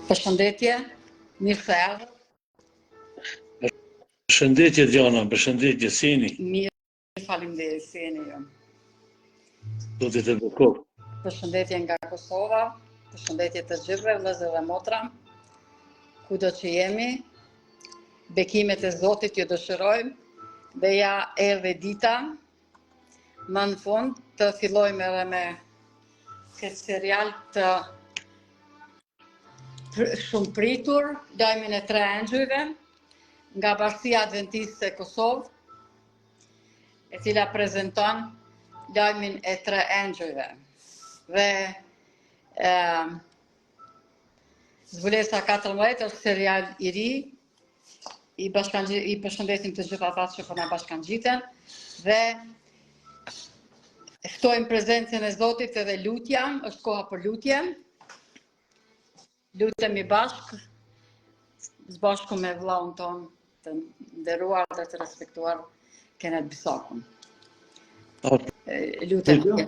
Përshëndetje, mirë se erdhët. Përshëndetje Diana, përshëndetje, si jeni? Mirë, faleminderit, si jeni ju? Do të të bukur. Përshëndetje nga Kosova, përshëndetje të gjithëve, vëllezër dhe motra, kudo që jemi, bekimet e Zotit ju dëshirojmë dhe ja erdhi dita, më në fund të fillojmë edhe me këtë serial të shumë pritur, lajmin e 3 engjëjve, nga Bashkia Adventiste e Kosovë, e cila prezanton lajmin e 3 engjëjve. Dhe Zbulesa 14 është serial i ri, i përshëndesim të gjithë ata që po na bashkangjiten dhe ftojmë prezencën e Zotit edhe lutja, është koha për lutje. Lutemi bashkë, bashku me vllaun ton të nderuar dhe të respektuar Kenet Bisakun. Lutemi.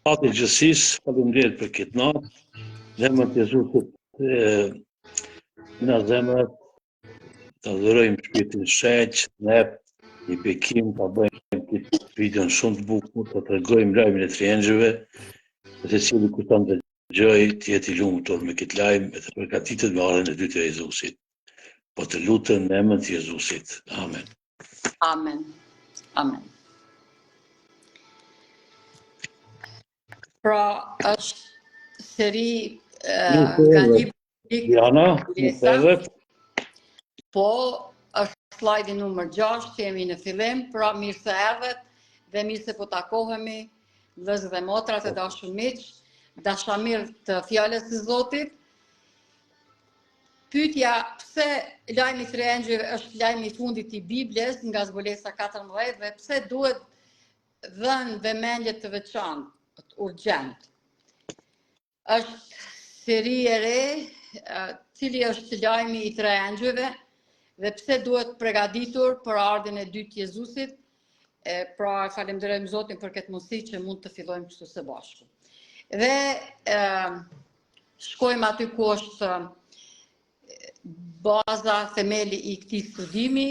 Atë gjithësisë, faleminderit për këtë natë, dhe më të Jezusit në zemrat, të adhurojmë Shpirtin Shenjtë, ne i bekim ta bëjmë këtë videon shumë të bukur, të tregojmë lajmin e 3 engjëjve, se cili kujton të dëgjoj të jetë i lumtur me këtë lajm e të përgatitet me ardhmën e dytë të Jezusit. Po të lutem në emrin të Jezusit. Amen. Amen. Amen. Pra, është seri nga libri Diana, po është slajdi numër 6, jemi në fillim, pra mirë se erdhët dhe mirë se po takohemi, vëllezër dhe motra të dashur miq, dashamir të fjalës së Zotit. Pyetja pse lajmi i 3 engjëjve është lajmi i fundit i Biblës nga Zbulesa 14 dhe pse duhet dhënë vëmendje të veçantë, urgjent. Është seri e re, cili është lajmi i 3 engjëjve dhe pse duhet përgatitur për ardhen e dytë të Jezusit. Pra falenderojmë Zotin për këtë mundësi që mund të fillojmë kështu së bashku. Dhe shkojmë aty ku është baza, themeli i këtij studimi,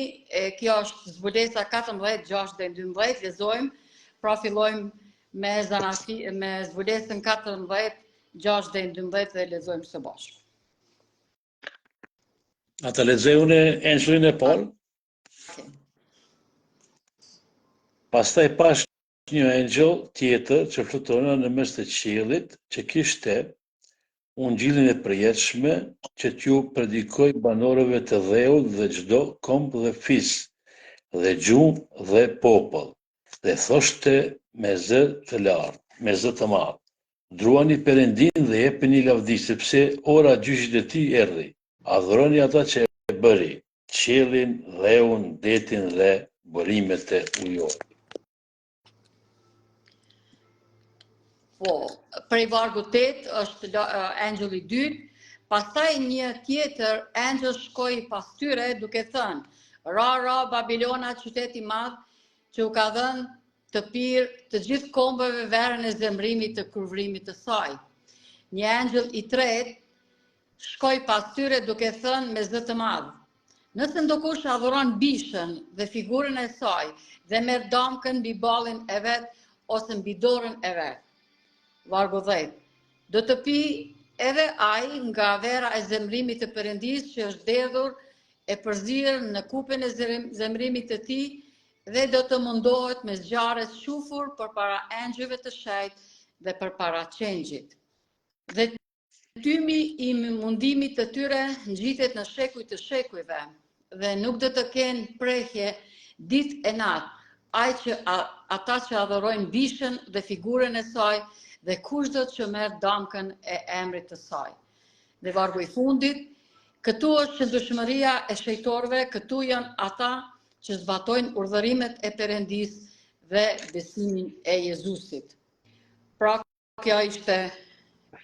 kjo është Zbulesa 14, 6 dhe 12, lexojmë, pra fillojmë me Zbulesën 14, 6 dhe 12 dhe lexojmë së bashku. Ata lexoj unë engjëllin e parë. Pastaj pash një engjëll tjetër që fluturona në mes të qiellit, që kishte ungjillin e përjetshme që t'ju predikoj banorëve të dheut dhe çdo komb dhe fis, dhe gjuhë dhe popull, dhe thoshte me zë të lartë, me zë të madh: Druani Perëndin dhe jepini lavdi, sepse ora gjyqit e tij erdhi. Adhuroni ata që e bëri, qiellin, dheun, detin dhe burimet e ujit. Po, prej vargu 8 është engjëlli i dytë, pastaj një tjetër engjëll shkoi pas tyre duke thënë: Ra, ra, Babilona, qyteti i madh, që u ka dhënë të pirë të gjithë kombëve verën e zemrimit të kurvrimit të saj. Një engjëll i tretë shkoi pas tyre duke thënë me zë të madh: Nëse ndokush adhuron bishën dhe figurën e saj dhe merr damkën mbi ballin e vet ose mbi dorën e vet. Vargu 10. Do të pi edhe ai nga vera e zemrimit të Perëndisë që është derdhur e përzirë në kupën e zemrimit të tij dhe do të mundohet me zjarre shufur përpara engjëjve të shenjtë dhe përpara qengjit. Dhe tymi i mundimit të tyre ngjitet në shekuj të shekujve dhe nuk do të kenë prehje ditë e natë, ata që adhurojnë bishën dhe figurën e saj dhe kushdo që merr damkën e emrit të saj. Dhe vargu i fundit, këtu është qëndrueshmëria e shejtorëve, këtu janë ata që zbatojnë urdhërimet e Perëndis dhe besimin e Jezusit. Pra, kjo ishte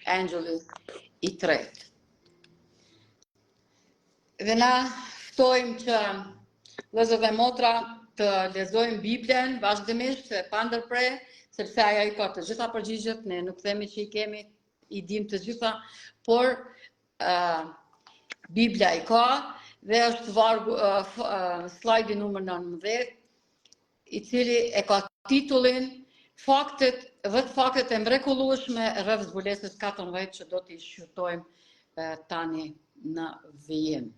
Angjëlli i tretë. Dhe na ftojmë që vëllezër dhe motra të lexojmë Biblën vazhdimisht pa ndërprer, sepse ajo i ka të gjitha përgjigjet, ne nuk themi që i kemi, i dim të gjitha, por Biblia i ka dhe është vargu slajdi numër 19, i cili e ka titullin 10 faktet e mrekullueshme rreth zbulesës 14 që do t'i shqyrtojmë tani në vijim.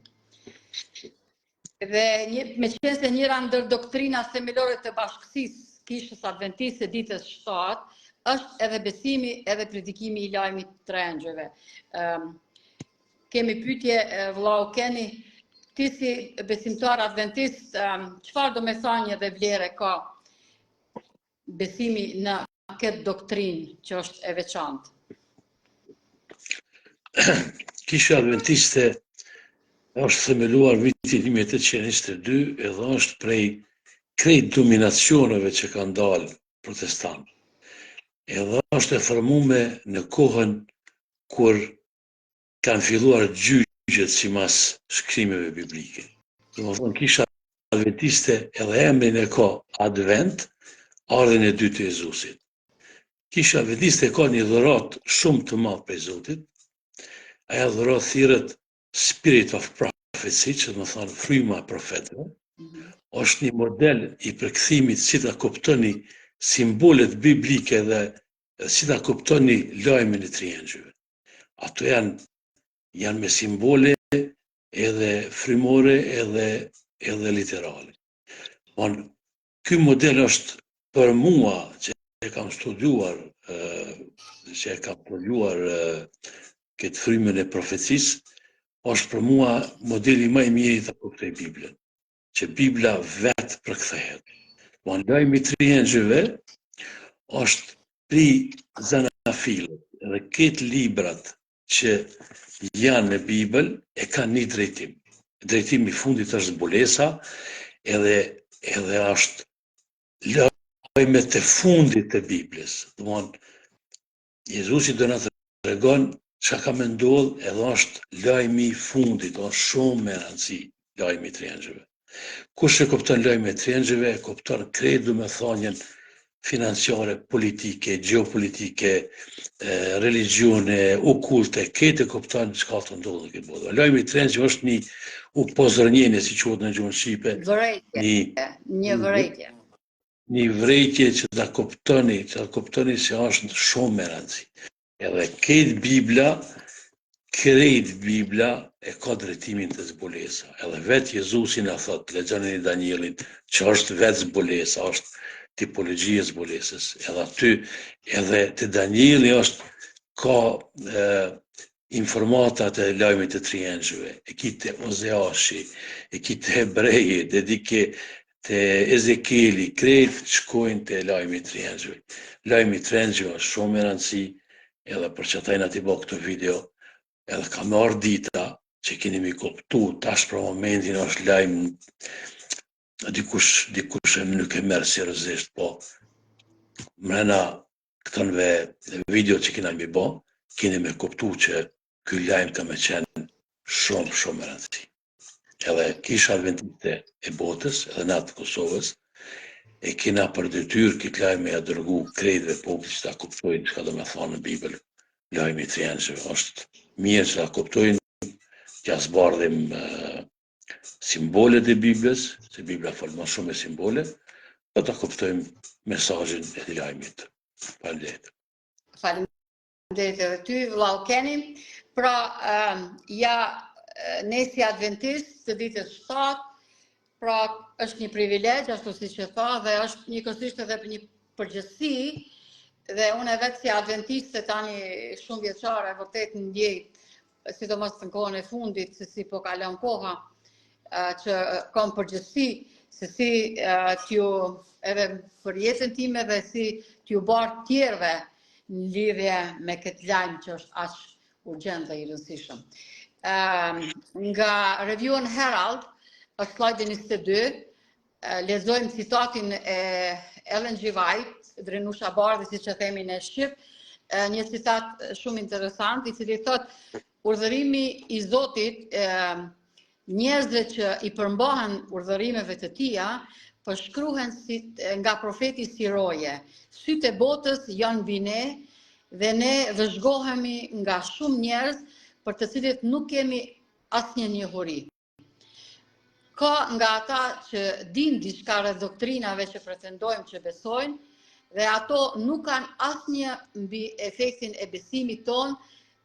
Dhe me qenë se njëra ndër doktrinat themelore të bashkësisë Kishës Adventiste ditës 7 është edhe besimi edhe predikimi i lajmit të engjëve. Kemi pyetje, vëllau Keni, ti si besimtar adventist, çfarë domethënie dhe vlere ka besimi në këtë doktrinë që është e veçantë? Kisha Adventiste është themeluar vitin 1822 edhe është prej krejt dominacioneve që kanë dalë protestant. Edhe është e formuar në kohën kur kanë filluar gjyqjet sipas shkrimeve biblike. Domethënë Kisha Adventiste edhe emrin e ka Advent, ardhen e dytë të Jezusit. Kisha Adventiste ka një dhuratë shumë të madhe prej Zotit. Ajo dhuratë thirret Spirit of Prophecy, që do të thonë fryma e profetëve, është një model i përkthimit si ta kuptoni simbolet biblike dhe si ta kuptoni lajmin e tri engjëve. Ato janë me simbole edhe frymore edhe literale. Ky model është për mua që e kam studiuar këtë frymën e profecisë, është për mua modeli më i mirë ta kuptoj Biblën, që Bibla vetë përkthehet. Lajmi i tri engjëve është pri zanafilët dhe këtë librat që janë në Bibël e kanë një drejtim. Drejtimi i fundit është zbulesa edhe është lajmet e fundit të Biblës. Jezusi do na tregon çka ka më ndodhur edhe është lajmi i fundit, është shumë me rëndësi lajmi i tri engjëve. Kush e kupton lajmin e tri engjëve, e kupton krejt domethënien financiare, politike, gjeopolitike, religione, okulte, këtë e kupton çka të ndodhur në këtë botë. Lajmi i tri engjëve është një upozornjenje, si quhet në gjuhën shqipe, një vërejtje. Një vërejtje që ta kuptoni se është shumë me rëndësi. Edhe krejt Bibla e ka drejtimin të zbulesa. Edhe vetë Jezusi na thot, lexoni në Danielin, që është vetë zbulesa, është tipologjia e zbulesës. Edhe aty, edhe te Danieli ka informatat e lajmit të tri engjëve. E kitë Ozeashi, e kitë Hebrejit, te Ezekieli, krejt shkojnë te lajmi i tri engjëve. Lajmi i tri engjëve është shumë me rëndësi, edhe për që tajna t'i bo këtë video, edhe ka marrë dita që keni mi kuptu, tash për momentin është lajm, dikush e nuk e merë seriozisht, po mrena këtënve video që kena mi bo, keni me kuptu që ky lajm ka me qenë shumë me rëndësi. Edhe Kisha Adventiste e botës, edhe natë Kosovës, e kena për detyrë këtë lajm e dërgu krejtëve popullit që ta kuptojnë çka do me thonë në Bibël. Lajmi i tri engjëve është mirë që ta kuptojnë, që zbardhim simbolet e Biblës, se Bibla fol më shumë me simbole, do ta kuptojmë mesazhin e lajmit. Faleminderit. Faleminderit edhe ty, vëllau Keni. Pra, ne si adventist të ditës 7, pra është një privilegj, ashtu siç e tha, dhe është njëkohësisht edhe një përgjegjësi, dhe unë vetë si adventiste tani shumë vjeçare vërtet ndjej, sidomos në kohën e fundit, se si po kalon koha, që kam përgjegjësi se si t'ju, edhe për jetën time dhe si t'ju barë tjerve në lidhje me këtë lajmë që është aq urgjent dhe i rëndësishëm. Nga review-n Herald, është slajdi 22, lexojmë citatin e Ellen G. White, Drenusha Bardhi, siç e themi në shqip, një citat shumë interesant, i cili thotë: urdhërimi i Zotit njerëzve që i përmbahen urdhërimeve të tija, përshkruhen nga profeti si roje. Sytë e botës janë mbi ne dhe ne vëzhgohemi nga shumë njerëz për të cilët nuk kemi asnjë njohuri. Ka nga ata që din diçka rreth doktrinave që pretendojmë që besojnë, dhe ato nuk kanë asnjë mbi efektin e besimit ton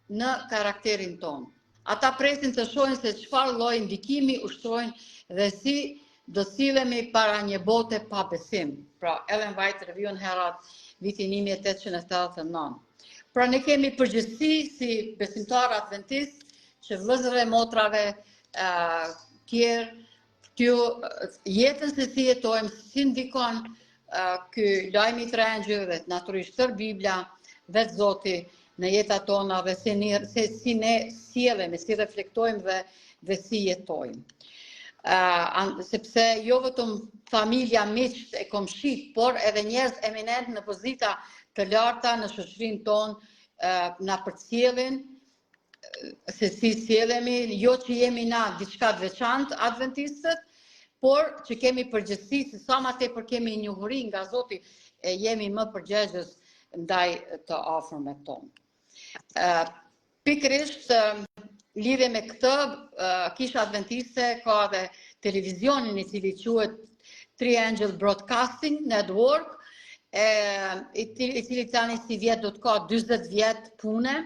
në karakterin ton. Ata presin të shohin se çfarë lloj ndikimi ushtrojnë dhe si do sillemi para një bote pa besim. Pra, Ellen White, Review-n Herald, vitin 1889. Pra, ne kemi përgjegjësi si besimtarë adventistë që vëllezërve, motrave tjerë, jetën se si jetojmë, si ndikon ky lajmi i Trengjë dhe natyrisht tër Bibla, vetë Zoti në jetat tona dhe si ne sjellemi, si reflektojmë dhe si jetojmë. Sepse jo vetëm familja, miqt e komshit, por edhe njerëz eminent në pozita të larta në shoqërinë tonë na përcjellin se si sjellemi, jo që jemi na diçka të veçantë adventistët, por që kemi përgjegjësi se sa më tepër kemi njohuri nga Zoti e jemi më përgjegjës ndaj të afërmit tonë. Pikërisht lidhje me këtë, Kisha Adventiste ka dhe televizionin i cili quhet Triangle Broadcasting Network, i cili tani si vjet do të ka 40 vjet pune,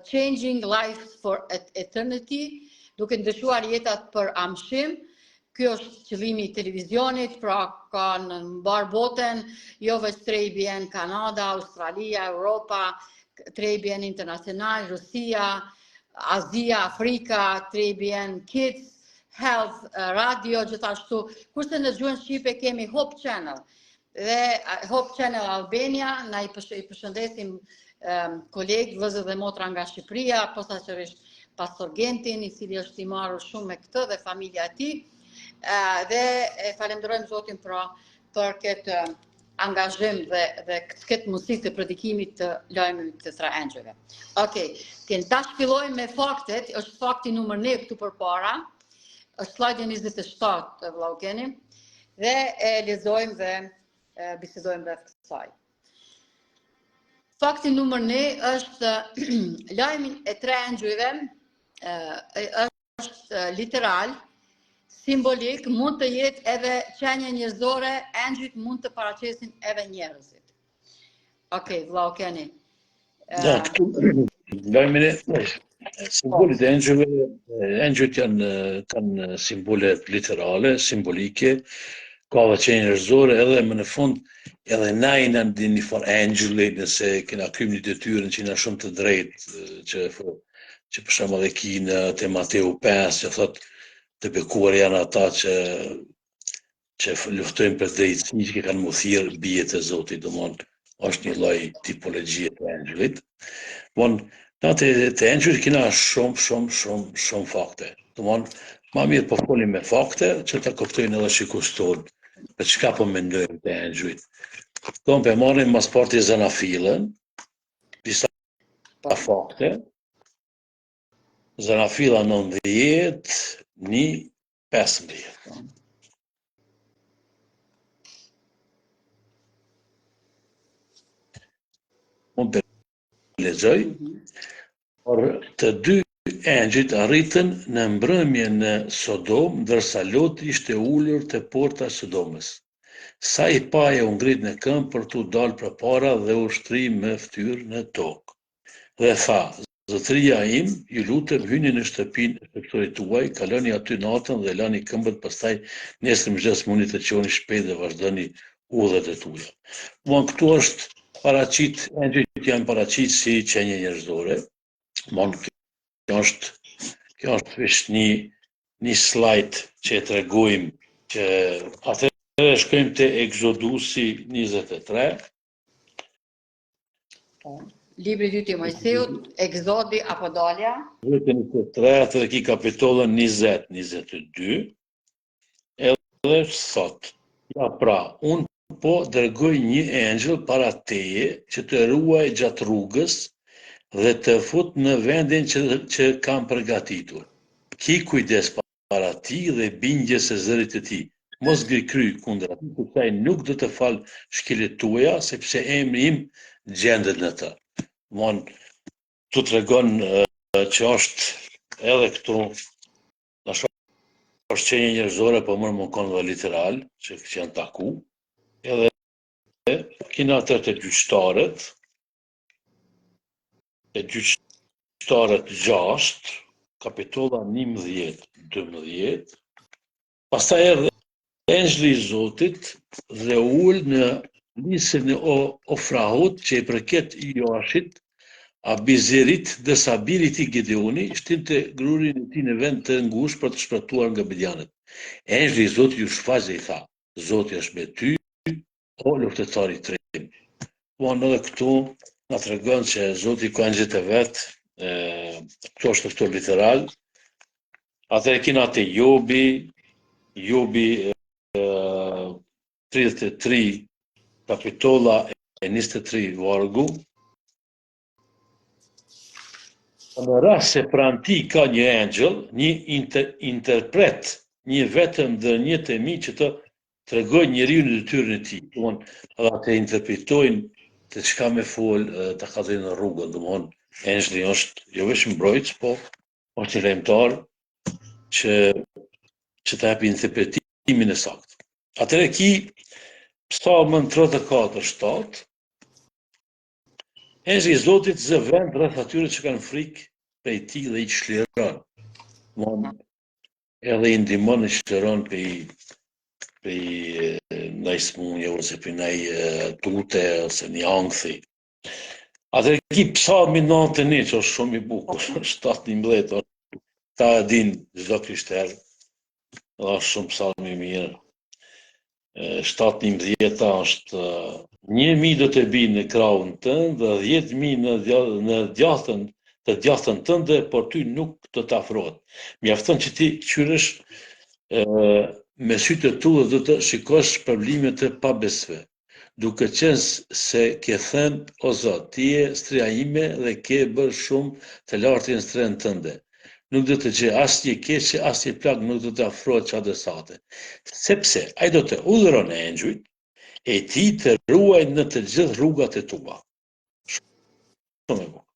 Changing Lives for Eternity, duke ndryshuar jetat për amshim. Ky është qëllimi i televizionit, pra ka në mbar botën, jo vetëm Trebien, Kanada, Australia, Europa, Trebien internacional, Rusia, Azia, Afrika, Trebien Kids, Health, Radio, gjithashtu. Kurse në gjuhën shqipe kemi Hope Channel dhe Hope Channel Albania, na i përshëndesim kolegë, vëllezër dhe motra nga Shqipëria, posaçërisht Pastor Gentin, i cili është i marrur shumë me këtë dhe familja e tij, dhe falenderojmë Zotin për këtë angazhim dhe këtë mundësi të predikimit të lajmit të Trengjëve. Okej, ta shpillojmë me faktet, është fakti numër 1 këtu përpara, është slajdi 27, vëllau keni, dhe e lexojmë dhe bisedojmë rreth kësaj. Fakti numër 1 është lajmi e Trengjëve, është literal, simbolik, mund të jetë edhe qenie njerëzore, engjëjt mund të paraqesin edhe njerëzit. Okej, vëllau keni. Da, këtu lajmin e simbolit e engjëjve, engjëjt kanë simbole literale, simbolike, ka dhe qenie njerëzore, edhe më në fund edhe na i në një farë engjëlli, nëse kena krymë një detyrën që na shumë të drejtë, që për shembull edhe Kina te Mateu 5, që thot të bekuar janë ata që luftojnë për drejtësi, që kanë muthirë bijet e Zotit, domthon është një lloj tipologjie të engjëllit. Von natë të engjëllit kena shumë fakte. Domthon më mirë po folim me fakte që ta kuptojnë edhe shikues tonë për çka po mendojmë të engjëllit. Don për marrim mas parti Zanafilën, disa fakte. Zanafila 90, 15. Unë për lexoj, por të dy engjëjt arritën në mbrëmje në Sodom, ndërsa Loti ishte ulur te porta e Sodomës. Sa i paje u ngrit në këmbë për t'u dalë përpara dhe u shtri me fytyrë në tokë. Dhe tha: Zotëria im, ju lutem hyni në shtëpinë e shëptorit tuaj, kaloni aty natën dhe lani këmbët, pastaj nesër mëngjes mundi të çoni shpejt dhe vazhdoni udhët e tuaja. Von këtu është paraqit, engjëjt janë paraqit si qenie njerëzore. Von kjo është një slide që e tregojmë që atëherë shkojmë te Eksodusi 23. Libri i dytë i Mojseut, Ekzodi apo dalja. Libri 23, atëherë ki kapitollën 20, 22. Edhe thot, ja pra, unë po dërgoj një engjëll para teje që të ruaj gjatë rrugës dhe të fut në vendin që kam përgatitur. Ki kujdes para ti dhe bindje se zërit të ti. Mos gërkry kundër ati, sepse ai nuk do të fal shkelet tuaja, sepse emri im gjendet në të. Mon, tu tregon që është edhe këtu, është qenje njerëzore, po mërë më konë dhe literal, që janë taku, edhe kina të gjyqtarët, e gjyqtarët 6, kapitolla 11, 12, pastaj erdhe engjëlli i Zotit dhe ul në nisën e Ofrahut që i përket Joashit, Abizerit dhe Sabirit i Gideoni, shtinte grurin e tij në vend të ngushtë për të shpëtuar nga midjanët. Engjëlli i Zotit ju shfaq dhe i tha: Zoti është me ty, o luftëtar i trim. Po edhe këtu na tregon që Zoti ka engjëjt e vet, këto është këtu literal. Atëherë kena te Jobi 33, kapitolla e 23 vargu. Në rast se pranë ti ka një engjëll, një interpret, një vetëm dhe një të mi që të tregoj njeriu në detyrën e tij. Domthon, ata të interpretojnë të çka me fol, ta kallëzojnë në rrugën. Domthon, engjëlli është jo vetëm mbrojtës, po është një lajmëtar që të japi interpretimin e saktë. Atëherë ki Psalmën 34:7. Engjëlli i Zotit zë vend rreth atyre që kanë frikë prej tij dhe i çliron. Edhe i ndihmon, i çliron prej ndaj smundje ose prej ndaj tute ose një ankthi. Atëherë ki Psalmi 91 që është shumë i bukur, 7:11, ta e din çdo krishter, është shumë psalm i mirë. 7:11 është 1.000 do të binë në krahun tënd dhe 10.000 në djathtën tënde, por ty nuk do të afrohet. Mjafton që ti qyresh me sytë e tu dhe do të shikosh problemet e pabesve, duke qenë se ke thënë, o Zot, ti je stria ime dhe ke bërë shumë të lartin stren tënde. Nuk do të gjë asnjë keqe, asnjë plagë nuk do të afrohet çadësate. Sepse ai do të udhëron engjujt e ti të ruaj në të gjithë rrugat e tua. Shumë e bukur.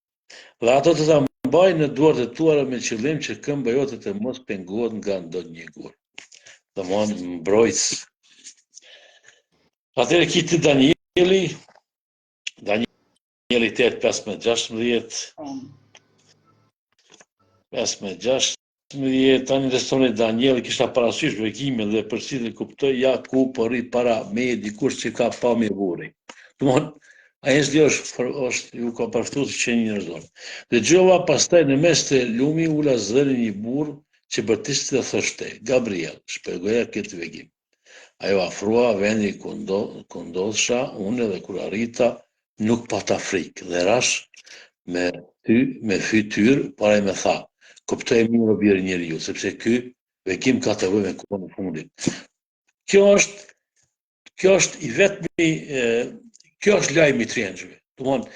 Dhe ato të ta mbajnë në duart e tua me qëllim që këmba jote të mos pengohet nga ndonjë gur. Domthon mbrojtës. Atëherë kiti Danieli 8:15-16. 15-16, tani restoni Danieli kishta parasysh bekimin dhe përsëri kuptoi ja ku po rri para me dikush që ka pamje burri. Domthon, engjëlli është ju ka përftuar që një njerëzor. Dhe Gjova pastaj në mes të lumi ula zërin një burr që bërtiste dhe thoshte: Gabriel, shpjegoja këtë vegim. Ajo afrua vendi ku ndodhsha unë dhe kur arrita nuk pata frikë dhe rash me fytyrë para me tha: kuptoj mirë o birë njeriu, sepse ky vegim ka të bëjë me kohën e fundit. Kjo është i vetmi, kjo është lajmi i engjëllve. Domthon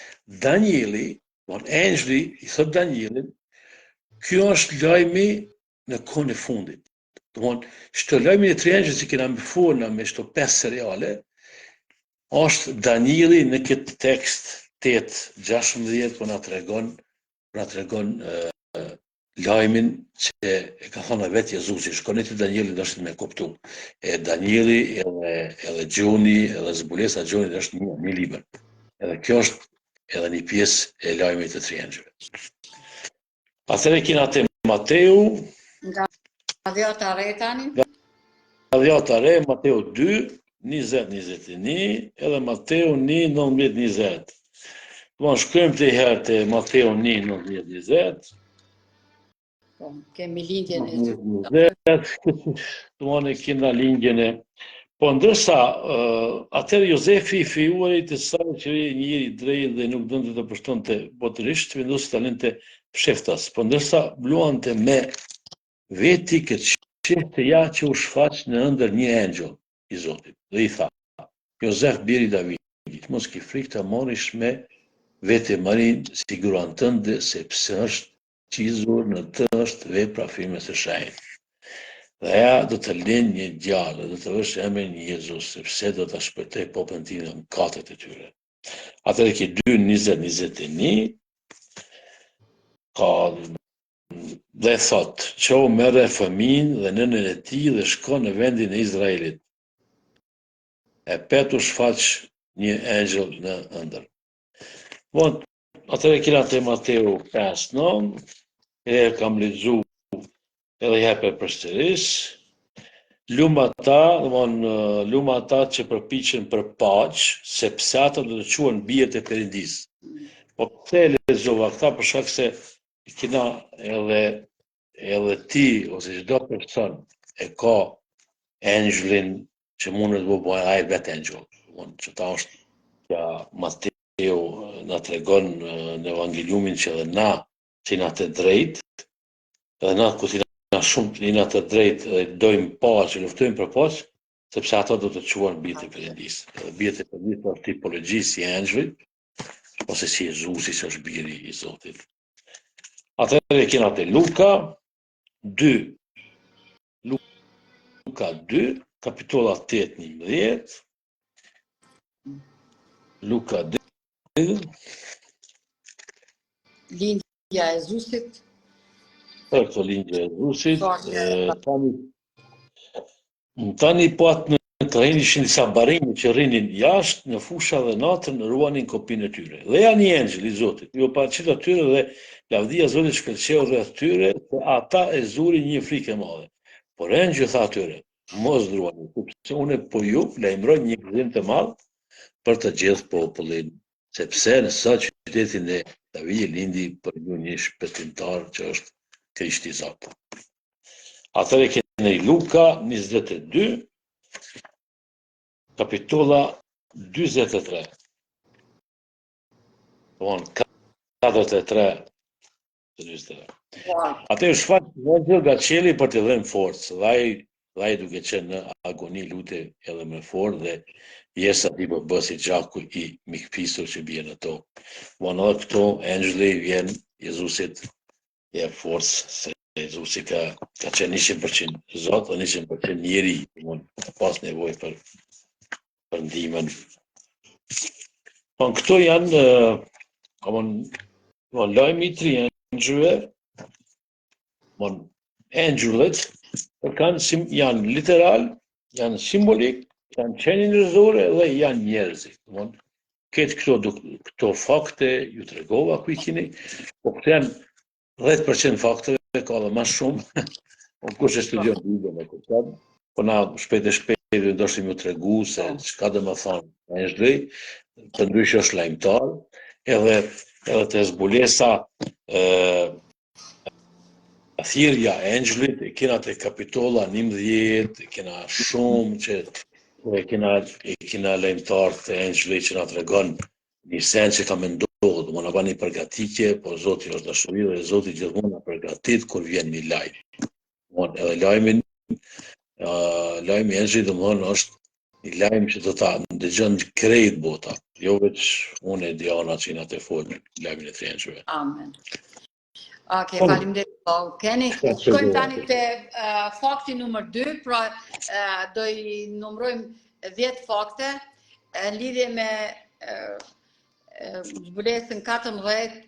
Danieli, engjëlli i thot Danielit, kjo është lajmi në kohën e fundit. Domthon, çdo lajmi i engjëllit që kena mësuar me çdo 5 seriale, është Danieli në këtë tekst 8:16 po na tregon lajmin që e ka thënë vetë Jezusi, shkoni te Danieli dashni me kuptu. E Danieli edhe Gjoni, edhe zbulesa Gjoni është një libër. Edhe kjo është edhe një pjesë e lajmit të engjëllve. Atëherë kena te Mateu, Nga dhjata re tani. Nga dhjata re, Mateu 2:20-21, edhe Mateu 1:19-20. Domthon shkojmë të herë te Mateu 1:19-20. Kemi lindjen e e kina linjën e. Po ndërsa, atëherë Jozefi i fijuari të saj që njëri drejt dhe nuk dënte të përshtonte botërisht, vendosi ta lënte fsheftas. Po ndërsa luante me veti këtë çështje ja që u shfaq në ëndër një engjëll i Zotit. Dhe i tha: Jozef, biri i Davidit, mos ki frikë ta marrësh me vete Marin si gruan tënde, sepse është qizur në të është vepra firmes së shenjtë. Dhe aja do të lënë një djalë, do të vësh emrin Jezus, sepse do të shpëtoj popullin tim nga mëkatet e tyre. Atëherë që 2:20-21 ka dhe thot, qo merre fëmin dhe nënën e tij dhe shko në vendin e Izraelit. E petu shfaq një engjëll në ëndër. Bon, atëherë kina te Mateu 5:9, e kam lexu edhe jepe përsëris. Luma ata që përpiqen për paqë, sepse ata do të quhen bijët e Perëndis. Po pse e lexova këta për shkak se kina edhe ti ose çdo person e ka engjëllin që mundet të bëjë ai vetë engjëll. Që ta është ja Mateu na tregon në Evangeliumin që edhe na jena të drejtë, edhe na ku shumë jena të drejtë dhe dojmë paqë, luftojmë për paqë, sepse ato do të quhen bijët e Perëndis. Edhe bijët e Perëndis është tipologji si engjëllit, ose si Jezusi që është biri i Zotit. Atëherë kena te Luka 2, kapitolla 8-11, Luka 2, Lindja e Jezusit. për këto lindje e Jezusit, tani po atë në terren ishin disa barinj që rrinin jashtë në fusha dhe natën ruanin kopinë e tyre. Dhe janë një engjëll i Zotit, ju paraqit atyre dhe lavdia e Zotit shkëlqeu rreth tyre, se ata e zurin një frikë e madhe. Por engjëlli tha atyre: mos ruani, sepse unë po ju lajmëroj një gëzim të madh për të gjithë popullin, sepse në sa qytetin e Davidit lindi për ju një shpëtimtar që është Krishti i Zot. Atëherë keni Luka 22, kapitolla 43. Von 43 të 23. Atë shfaq një nga qielli për të dhënë forcë. Dhe ai duke qenë në agoni lute edhe më fort dhe jesa ti po bësi gjaku i mikpisur që bie në tokë. Von edhe këto engjëlli vjen Jezusit e forcë, se Jezusi ka qenë 100% Zot dhe 100% njeri, pas nevojë për ndihmën. Po këto janë lajmi i tri engjëllëve. Engjëllet janë literal, janë simbolik, janë qenie njerëzore dhe janë njerëzi. Këtë këto fakte ju tregova ku i keni, po këto janë 10% fakteve, ka dhe ma shumë, kush e studion Biblën e këtë, po na shpejt e shpejt ndoshta ju tregu se çka do të thonë engjëlli, të ndryshë është lajmtar, edhe të zbulesa thirrja e engjëllit, kena te kapitolla 11, kena shumë që kena lajmtar të engjëllit që na tregon një sen që ka menduar, do na bani përgatitje, po Zoti është dashuri dhe Zoti gjithmonë na përgatit kur vjen një lajm. Edhe lajmi i engjëllit domthonë është një lajm që do ta ndëgjon krejt bota, jo vetëm unë e Diana që na të fol lajmin e tre engjëllëve. Amen. Okej, faleminderit. Keni, shkojmë tani te fakti numër 2, pra do i numërojmë 10 fakte në lidhje me zbulesën 14,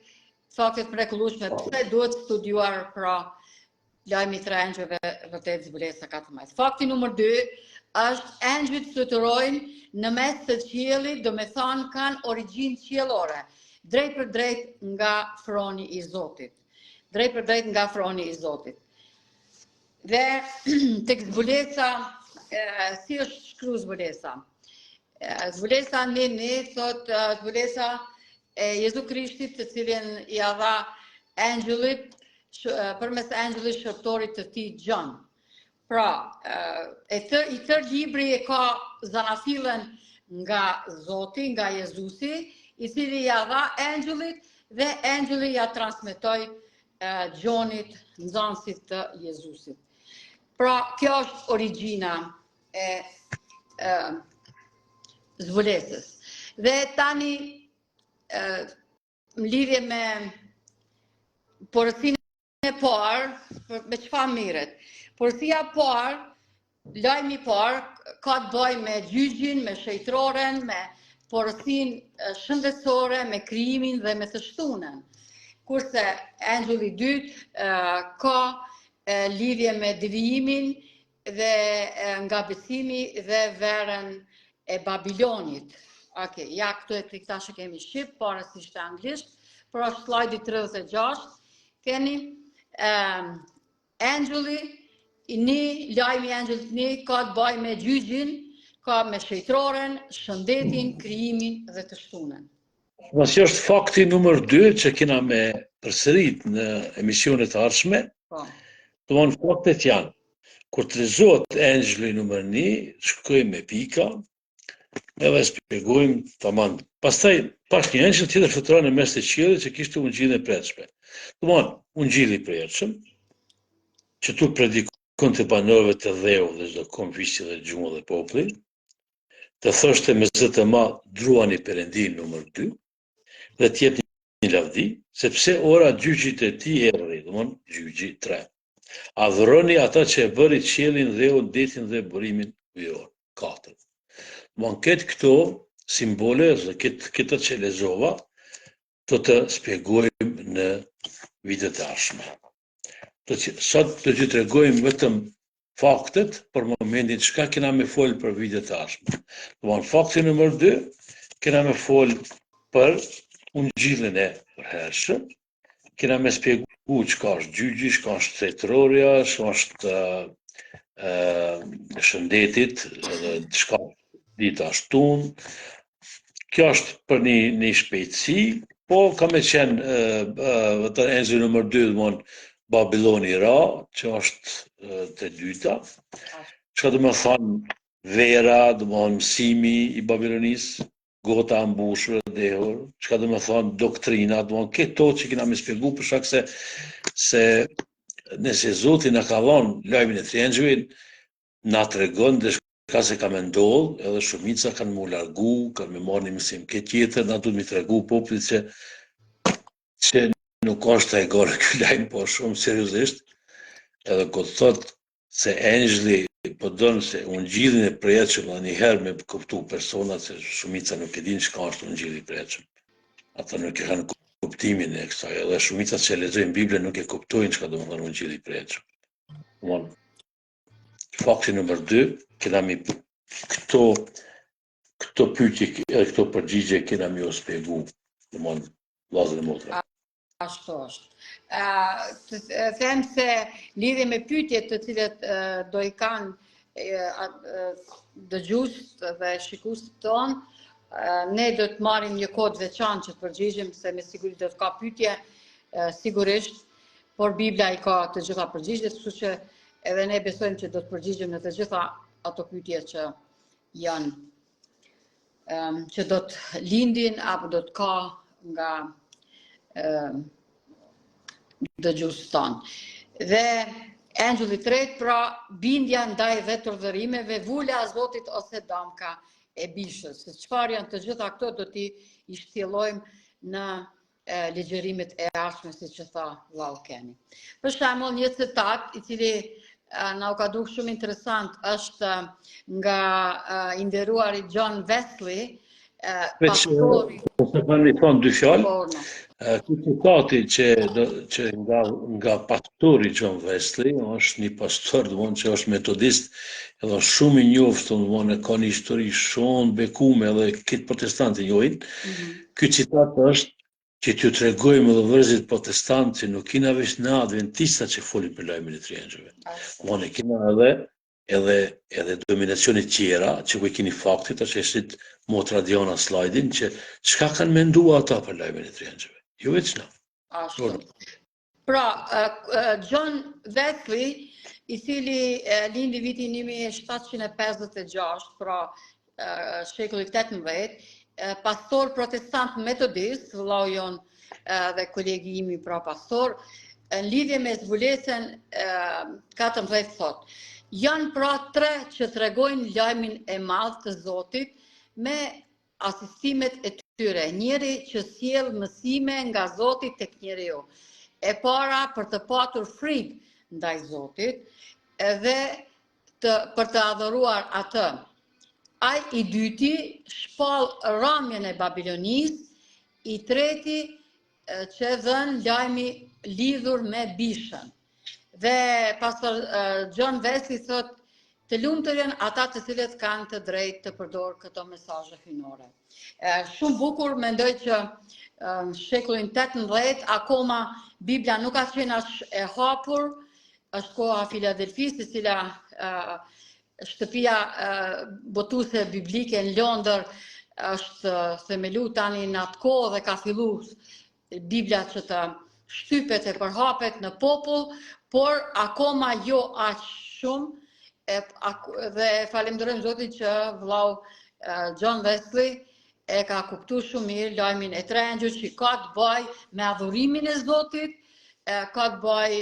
faktet mrekullueshme, pse duhet studiuar pra lajmi i tre engjëllëve, vërtet zbulesa 14. Fakti numër 2 është engjëllit fluturojnë në mes të qiellit, do me thënë kanë origjinë qiellore, drejt për drejt nga froni i Zotit. Drejt për drejt nga froni i Zotit. Dhe tek zbulesa, si është shkruar zbulesa? Zbulesa në thot zbulesa e Jezu Krishtit, të cilin i dha engjëllit përmes engjëllit shërptorit të tij Gjon. Pra, i tërë libri e ka zanafilën nga Zoti, nga Jezusi, i cili ja dha angjëllit dhe angjëlli ja transmetoi Gjonit, nxënësit të Jezusit. Pra, kjo është origjina e zbulesës. Dhe tani, në lidhje me porosinë e parë, me çfarë merret? Porosia e parë, lajmi i parë, ka të bëjë me gjyqin, me shejtroren, me porosinë shëndetësore, me krijimin dhe me të shtunën. Kurse angjëlli i dytë ka lidhje me devijimin dhe nga besimi dhe verën e Babilonit. Okej, ja këtu e tash e kemi shqip, parësisht e anglisht, pra slajdi 36, keni angjëlli i një, lajmi i angjëllit një ka të bëjë me gjyqin, ka me shejtroren, shëndetin, krijimin dhe të shtunën. Mos është fakti numër 2 që kena me përsërit në emisionet të ardhshme. Domthonë faktet janë, kur të lexohet angjëlli numër 1, shkojmë me pika, edhe shpjegojmë tamam. Pastaj pas një angjëll tjetër fluturon në mes të qiellit që kishte ungjillin e prekshme. Domthonë, ungjilli i përjetshëm, që tu predikon të banorëve të dheu dhe çdo konviqi dhe gjumë dhe populli, të thoshte me zë të madh, druani Perëndin numër 2, dhe të jep një lavdi, sepse ora gjyqit e tij erdhi, domthonë gjyqi 3. Adhuroni ata që e bëri qiellin, dheun, detin dhe burimin ujor. 4. Domthonë këtë këto simbole, këtë që lexova, do të shpjegojmë në videot e ardhshme. Sot do t'ju tregojmë vetëm faktet për momentin çka kena me fol për videot e ardhshme. Domthonë fakti numër 2, kena me fol për ungjillin e përhershëm, kena me shpjegu çka është gjyqi, çka është shejtroria, çka është shëndetit, edhe çka dita shtun. Kjo është për një shpejtësi, po ka me qenë angjëlli numër 2, domthonë Babiloni ra, që është të dyta. Çka do të thonë vera, domthonë mësimi i Babilonisë, gota e mbushur e dehur, çka do të thonë doktrina, domthonë këto që kena me shpjegu për shkak se nëse Zoti na ka dhënë lajmin e tre angjëllit, na tregon ka se ka me ndodh, edhe shumica kanë mu largu, kanë me marrë një mësim këtë tjetër, na duhet mi tregu popullit që nuk është e gore ky lajm, po shumë seriozisht, edhe kur thot se angjëlli po don se ungjillin e përjetshëm edhe një herë me kuptu personat se shumica nuk e dinë çka është ungjilli i përjetshëm. Ata nuk e kanë kuptimin e kësaj, edhe shumica që lexojnë Biblën nuk e kuptojnë çka do të thonë ungjilli i përjetshëm. Domthonë, fakti numër 2, kena mi këto pyetje, këto përgjigje kena mi u shpjegu, domthonë vllazën e motra. Ashtu është. Të them se lidhje me pyetjet të cilat do i kanë dëgjuesit dhe shikuesit tonë, ne do të marrim një kohë të veçantë që të përgjigjim, se me siguri do të ka pyetje, sigurisht, por Bibla i ka të gjitha përgjigjet, kështu që edhe ne besojmë që do të përgjigjim në të gjitha ato pyetje që janë, që do të lindin apo do të ka nga dëgjuesit tonë. Dhe angjëlli i tretë, pra bindja ndaj vetë urdhërimeve, vula e Zotit ose damka e bishës. Se çfarë janë të gjitha këto do t'i shtjellojmë në legjerimet e ardhshme, siç e tha vllau Keni. Për shembull, një citat i cili na u ka dukur shumë interesant është nga i nderuari John Wesley, pastori. Po më thon dy fjalë. Ky citati që nga pastori John Wesley, është një pastor domthonë që është metodist, edhe shumë i njohur, domthonë ka një histori shumë bekume, edhe këtë protestantë njohin. Ky citat është që t'ju tregojmë edhe vëllezërit protestantë që nuk kena veç na adventistat që folin për lajmin e tre angjëllve. Domthonë kena edhe dominacione tjera, që ku keni faktit, që është motra Diana slajdin, që çka kanë menduar ata për lajmin e tre angjëllve. Jo veç na. Ashtu. Pra, John Wesley, i cili lindi vitin 1756, pra shekulli 18, pastor protestant metodist, vëllau jon dhe kolegi imi pra pastor, në lidhje me zbulesën 14 thot. Janë pra 3 që tregojnë lajmin e madh të Zotit me asistimet e tyre. Njëri që sjell mësime nga Zoti tek njeriu. E para për të patur frikë ndaj Zotit dhe për të adhuruar atë. Ai i dyti shpall rrëmjen e Babilonisë, i treti që dhën lajmi lidhur me bishën. Dhe pastor John Wesley thot, të lumtur janë ata të cilët kanë të drejtë të përdorë këto mesazhe hynore. Shumë bukur, mendoj që në shekullin 18 akoma Biblia nuk ka qenë e hapur, është koha Filadelfisë, e cila shtëpia botuese biblike në Londër është themelu tani në atë kohë dhe ka fillu Biblia që të shtypet e përhapet në popull, por akoma jo aq shumë, dhe falenderojmë Zotin që vëllau John Wesley e ka kuptu shumë mirë lajmin e 3 engjëll që ka të bëj me adhurimin e Zotit, ka të bëj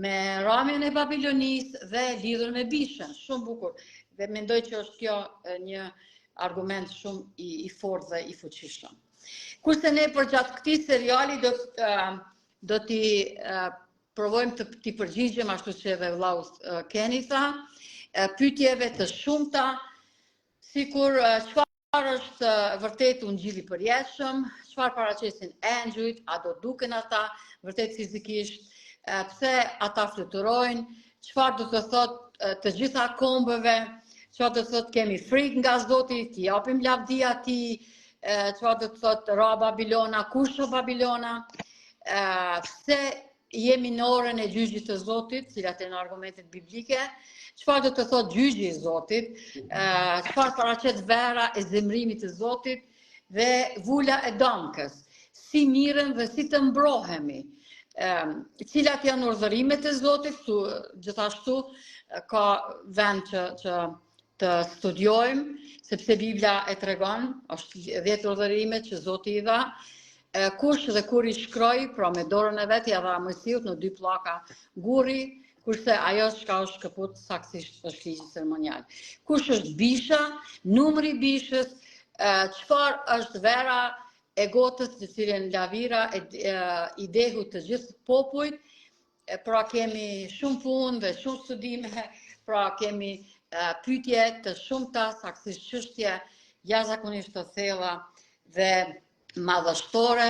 me rrëmjen e Babilonisë dhe lidhur me bishën. Shumë bukur. Dhe mendoj që është kjo një argument shumë i fortë dhe i fuqishëm. Kurse ne përgjatë këtij seriali do t'i provojmë të t'i përgjigjemi ashtu që edhe vëllau Keni tha, pyetjeve të shumta, sikur çfarë është vërtet ungjilli i përjetshëm, çfarë paraqesin engjujt, a do duken ata vërtet fizikisht, pse ata fluturojnë, çfarë do të thotë të gjitha kombëve, çfarë do të thotë kemi frikë nga Zoti, t'i japim lavdi atij, çfarë do të thotë ra Babilona, kush është Babilona, pse jemi në orën e gjyqit të Zotit, cilat janë argumentet biblike, çfarë do të thotë gjyqi i Zotit, çfarë paraqet vera e zemrimit të Zotit dhe vula e dëmkës, si mirën dhe si të mbrohemi, cilat janë urdhërimet e Zotit, gjithashtu ka vend që të studiojmë, sepse Biblia e tregon, është 10 urdhërimet që Zoti i dha, kush dhe kur i shkroi, pra me dorën e vet ja dha Mojsiut në 2 pllaka gurri, kurse ajo çka është shkëput saktësisht është ligji ceremonial. Kush është bisha, numri i bishës, çfarë është vera e gotës të cilën lavira i dehu të gjithë popujt, pra kemi shumë punë dhe shumë studime, pra kemi pyetje të shumta, saktësisht çështje jashtëzakonisht të thella dhe madhështore.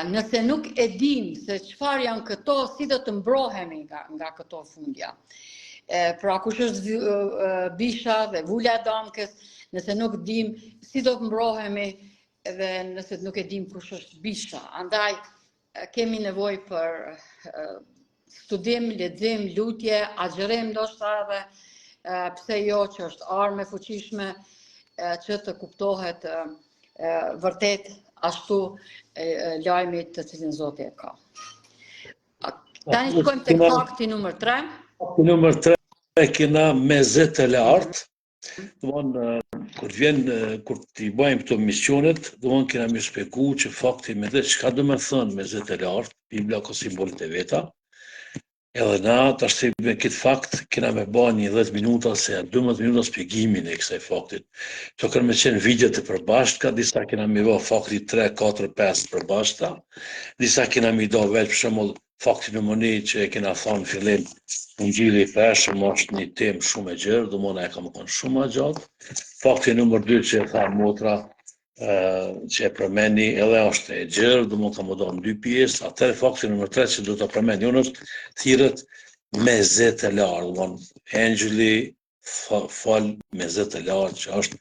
Nëse nuk e dim se çfarë janë këto, si do të mbrohemi nga këto fundja. Pra kush është bisha dhe vula e dëmkës, nëse nuk dim si do të mbrohemi dhe nëse nuk e dim kush është bisha. Andaj kemi nevojë për studim, lexim, lutje, agjerim ndoshta edhe pse jo që është armë e fuqishme që të kuptohet vërtet ashtu lajmit të cilin Zoti e ka. Tani shkojmë tek fakti numër 3. Fakti numër 3 kena mezet e lartë. Kur t'i bëjmë këto misionet, kena më shpjegu që fakti me dhe çka do të thonë mezet e lartë, Biblia ka simbolit e veta. Edhe na tash me këtë fakt kena me bë një 10 minuta ose 12 minuta shpjegimin e kësaj faktit. Këto kanë me qenë video të përbashkëta, disa kena me bë fakti 3, 4, 5 përbashkëta, disa kena me do vetë për shembull fakti numër 1 që e kena thënë fillim, ungjilli i përshëm është një temë shumë e gjerë, domosdoshmë e kam qenë shumë më gjatë. Fakti numër 2 që e tha motra që e përmeni edhe është e gjerë, domosdoshmë ka më dhënë 2 pjesë. Atëherë fakti numër 3 që do ta përmend unë është thirrët me zet e lartë, domosdoshmë engjëlli fal me zet e lartë, që është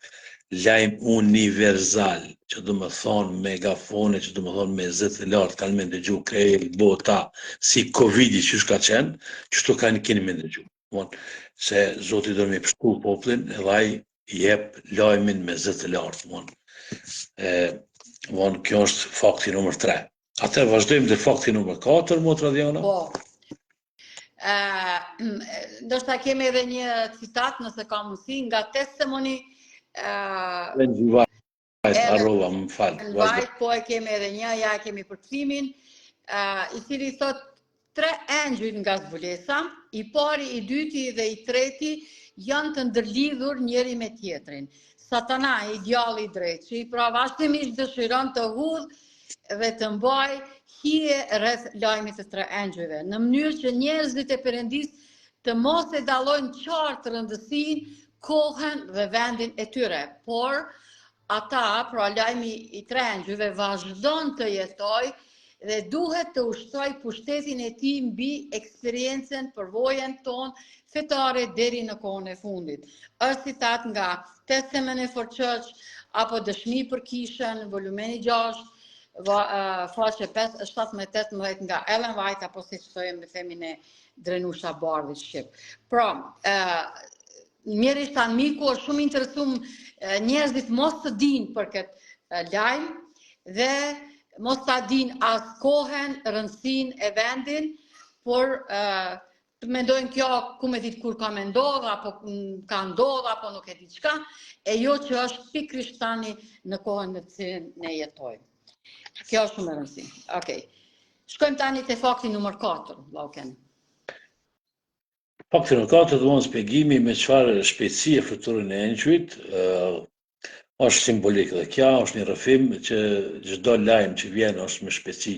lajm universal, që do të thonë megafone, që do të thonë me zet e lartë, kanë me dëgju krejt bota, si Covidi që ka qenë, çështo kanë keni me dëgju. Se Zoti do më pështu popullin edhe ai jep lajmin me zet e lartë, kjo është fakti numër 3. Atë vazhdojmë dhe fakti numër 4, motra Diana. Po. Ndoshta kemi edhe një citat nëse ka mundësi nga testimony Arrova, më falë. Vajt, po e kemi edhe një, ja kemi përkthimin, i cili thot 3 engjëjt nga zbulesa, i pari, i dyti dhe i treti janë të ndërlidhur njëri me tjetrin. Satana, i djalli i drejtë, që i pra vazhdimisht dëshiron të hudhë dhe të mbaj hije rreth lajmit të 3 engjëjve, në mënyrë që njerëzit e Perëndis të mos e dallojnë qartë rëndësinë, kohën dhe vendin e tyre, por ata, pra lajmi i 3 engjëjve vazhdon të jetoj dhe duhet të ushtroj pushtetin e tij mbi eksperiencën, përvojën tonë fetare deri në kohën e fundit. Është citat nga Testimony for Church apo Dëshmi për Kishën, volumeni 6, faqe 17-18 nga Ellen White apo siç thojmë themin e Drenusha Bardhit shqip. Pra, mjerisht tanë miku është shumë interesum njerëzit mos të dinë për këtë lajm dhe mos ta dinë as kohën, rëndësinë e vendin, por të mendojnë kjo ku me ditë kur ka me ndodhë, apo ka ndodhë, apo nuk e di çka, e jo që është pikërisht tani në kohën në cilën ne jetojmë. Kjo është shumë e rëndësishme. Okej. Shkojmë tani te fakti numër 4, Lauken. Fakti numër 4 do të shpjegimi me çfarë shpejtësi e fluturin e engjëjt, është simbolik dhe kjo është një rrëfim që çdo lajm që vjen është me shpejtësi